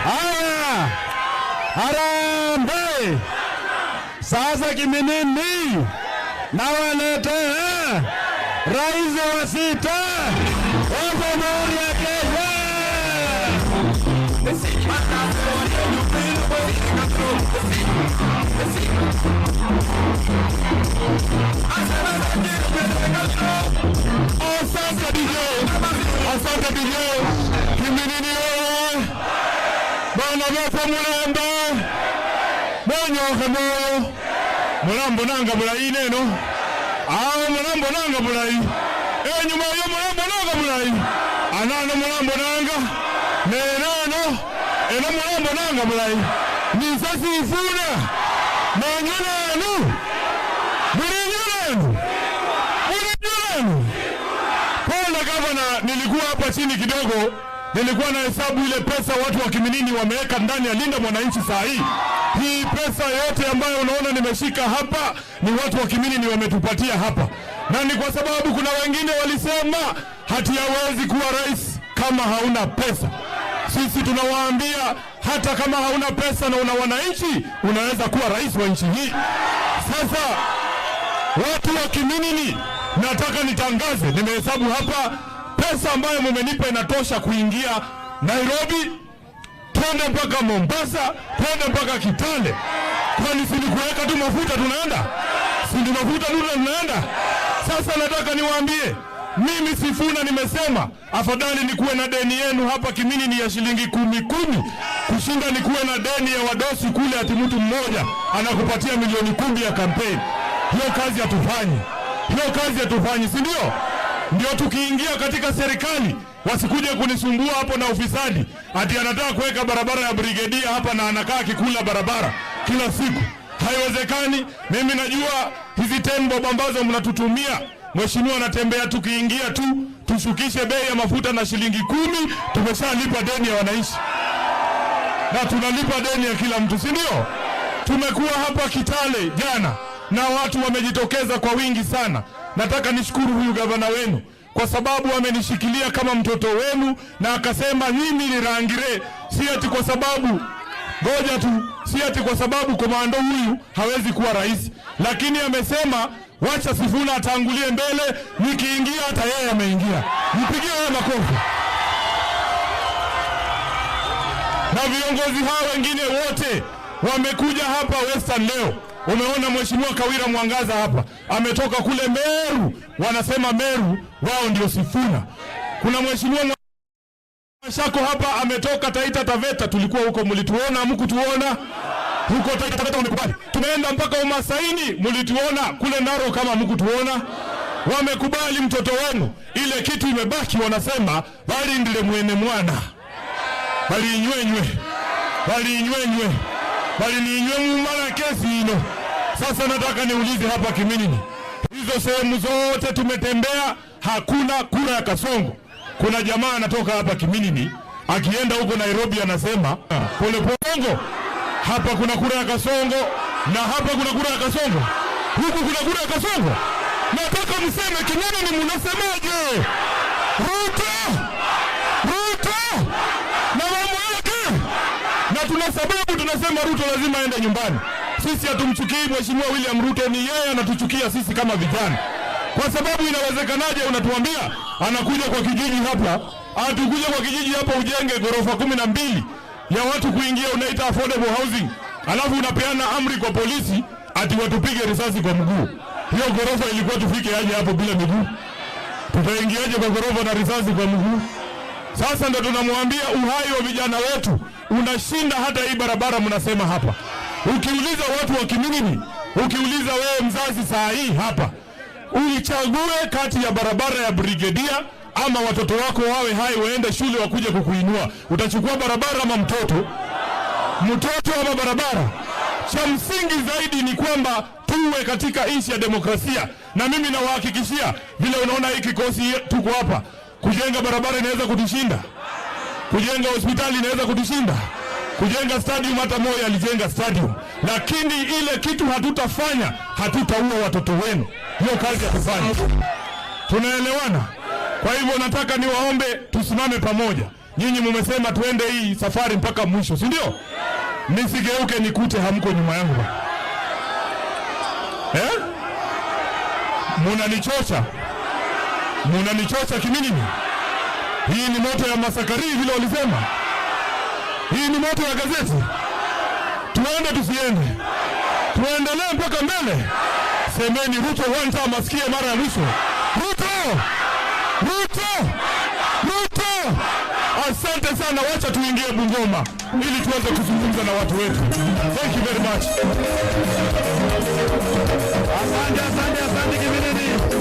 Haya, harambee! Sasa Kiminini nawaletea rais wa sita wa Jamhuri ya Kenya. Asante DJ. Kiminini wewe bana wapo mulamba bonyoka moyo mulambo nanga mulayi neno mulambo nanga mulayi nyuma yo mulambo nanga mulayi anano mulambo nanga neno mulambo nanga mulayi nisasi ifuna manyulanu mulinyulanu Pona gavana, nilikuwa hapa chini kidogo, nilikuwa na hesabu ile pesa watu wa Kiminini wameweka ndani ya Linda Mwananchi saa hii. Hii pesa yote ambayo unaona nimeshika hapa ni watu wa Kiminini wametupatia hapa. Na ni kwa sababu kuna wengine walisema hatiawezi kuwa rais kama hauna pesa. Sisi tunawaambia hata kama hauna pesa na una wananchi, unaweza kuwa rais wa nchi hii. Sasa watu wa Kiminini, nataka nitangaze, nimehesabu hapa pesa ambayo mumenipa inatosha kuingia Nairobi, twende mpaka Mombasa, twende mpaka Kitale. Kwani si kuweka tu mafuta tunaenda? Si mafuta tu tunaenda? Sasa nataka niwaambie, mimi Sifuna nimesema afadhali nikuwe na deni yenu hapa Kiminini ya shilingi 10 kushinda nikuwe na deni ya wadosi kule ati mtu mmoja anakupatia milioni 10 ya kampeni. Hiyo kazi hatufanyi. Hiyo kazi hatufanyi, si ndio? Ndio tukiingia katika serikali wasikuje kunisumbua hapo na ufisadi. Ati anataka kuweka barabara ya brigedia hapa na anakaa kikula barabara kila siku. Haiwezekani. Mimi najua hizi tembo ambazo mnatutumia. Mheshimiwa anatembea tukiingia tu tushukishe bei ya mafuta na shilingi 10, tumeshalipa deni ya wananchi. Na tunalipa deni ya kila mtu, si ndio? Tumekuwa hapa Kitale jana na watu wamejitokeza kwa wingi sana. Nataka nishukuru huyu gavana wenu kwa sababu amenishikilia kama mtoto wenu na akasema mimi ni Rangire, si ati kwa sababu ngoja tu, si ati kwa sababu komando huyu hawezi kuwa rais, lakini amesema wacha Sifuna atangulie mbele, nikiingia hata yeye ameingia. Mpigie yeye makofi. Na viongozi hao wengine wote wamekuja hapa Western leo. Umeona Mheshimiwa Kawira Mwangaza hapa ametoka kule Meru, wanasema Meru wao ndio Sifuna. Kuna Mheshimiwa Shako hapa ametoka Taita Taveta, tulikuwa huko, mlituona hamkutuona? Huko Taita Taveta wamekubali. Tumeenda mpaka Umasaini, mlituona kule Naro kama hamkutuona? Wamekubali mtoto wenu. Ile kitu imebaki wanasema bali ndile mwene mwana. Bali inywenywe. Bali ninywe mumala kesi ino. Sasa nataka niulize hapa Kiminini, hizo sehemu zote tumetembea, hakuna kura ya Kasongo. Kuna jamaa anatoka hapa Kiminini akienda huko Nairobi anasema pole pongo, hapa kuna kura ya Kasongo na hapa kuna kura ya Kasongo, huku kuna kura ya Kasongo. Nataka mseme Kiminini mnasemaje? Ruto na mambo yake. Na tuna sababu tunasema Ruto lazima aende nyumbani. Sisi hatumchukii Mheshimiwa William Ruto, ni yeye anatuchukia sisi kama vijana. Kwa sababu inawezekanaje unatuambia anakuja kwa kijiji hapa, atukuja kwa kijiji hapa ujenge gorofa 12 ya watu kuingia, unaita affordable housing. Alafu unapeana amri kwa polisi ati watupige risasi kwa mguu. Hiyo gorofa ilikuwa tufike aje hapo bila miguu? Tutaingiaje kwa gorofa na risasi kwa mguu? Sasa ndo tunamwambia uhai wa vijana wetu unashinda hata hii barabara mnasema hapa. Ukiuliza watu wa Kiminini, ukiuliza wewe mzazi saa hii hapa, ulichague kati ya barabara ya brigedia ama watoto wako wawe hai waende shule wakuje kukuinua, utachukua barabara ama mtoto ama barabara? Cha msingi zaidi ni kwamba tuwe katika nchi ya demokrasia, na mimi nawahakikishia vile unaona hii kikosi tuko hapa, kujenga barabara inaweza kutushinda, kujenga hospitali inaweza kutushinda, kujenga stadium, hata Moi alijenga stadium. Lakini ile kitu hatutafanya, hatutaua watoto wenu. Hiyo kazi hatufanya. Tunaelewana? Kwa hivyo nataka niwaombe tusimame pamoja. Nyinyi mmesema tuende hii safari mpaka mwisho, si ndio? Nisigeuke nikute hamko nyuma yangu. Munanichocha. Munanichocha Kiminini. Hii ni moto ya Masakari vile walisema. Hii ni moto ya gazeti. Tuende tusiende? Tuendelee mpaka mbele. Semeni Ruto one time asikie mara ya mwisho. Ruto! Ruto! Ruto! Asante sana, wacha tuingie Bungoma ili tuweze kuzungumza na watu wetu. Thank you very much. Asante Kiminini.